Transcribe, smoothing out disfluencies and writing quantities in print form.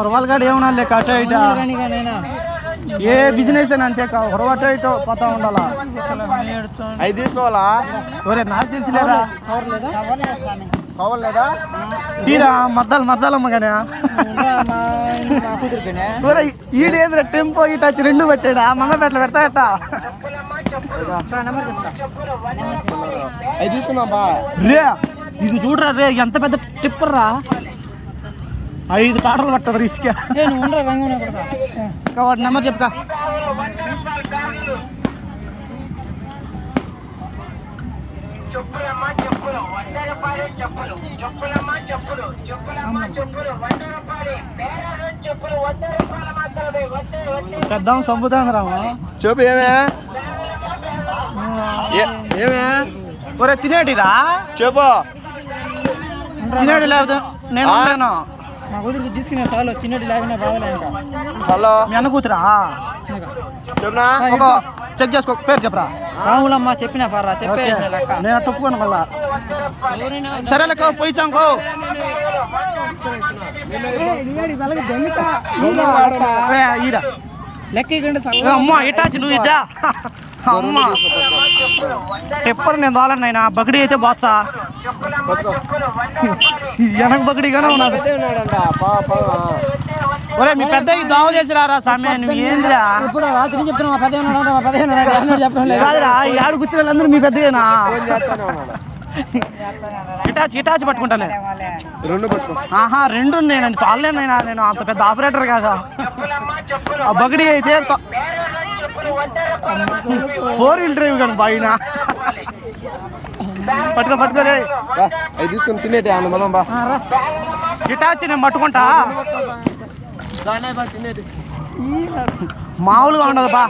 రూపాయలు కాడ ఏమన్నా లెక్క అటో ఇటో ఏ బిజినెస్ అని అంతే అటో ఇటో పోతా ఉండాలా. అవి తీసుకోవాలా? ఒరే నాకు తెలిసిలేరా కావాలేదా తీరా మర్దాలమ్మ కానీ ఈడేంద్ర టెంపో ఇటు వచ్చి రెండు పెట్టాడా మంగపేటలో పెడతాయట. అవి తీసుకుందాం బా. రే ఇది చూడరా రే ఎంత పెద్ద టిప్పర్ రా, 5 టాటర్లు పట్టదు రిస్క్. వాటి నెంబర్ చెప్పుకా. పెద్దాం సంపుతాను రామా. చెప్పు ఏమే ఒరే తినేటిరా చెప్పు. తినేటి లేకపోతే నేను మా కూతురికి తీసుకునే చాలు. తినేటి లేకపోయినా బాధలే. ఇంకా హలో మీ అన్న కూతురా చెప్పునా? చెక్ చేసుకో పేరు చెప్పరా. రాములమ్మ చెప్పినా పర్రా చెప్పే నేను తప్పుకోను మళ్ళా. సరే లెక్క పోయిచాంకో లెక్క అమ్మా ఇటాచి నువ్వు ఇద్దా అమ్మ టెప్పర్ నేను తోలనైనా బగడి అయితే బాచా వెనక బగడిగానే ఉన్నాడు. ఒరే మీ పెద్ద దావ తెచ్చిరారా సామె నువ్వు ఏందిరా ఇప్పుడు రాత్రి చెప్తున్నా కాదురా ఆడు కూర్చున్న అందరూ మీ పెద్దగా ఇటాచి పట్టుకుంటానే రెండు ఆహా రెండు నేను తోలలేనైనా నేను అంత పెద్ద ఆపరేటర్ కాదా. ఆ బగడి అయితే 4 వీల్ డ్రైవ్ కానీ బాయినా పట్టుకోరే అవి తీసుకొని తినేటి ఇటాచి నేను పట్టుకుంటా. మామూలుగా ఉండదు బా.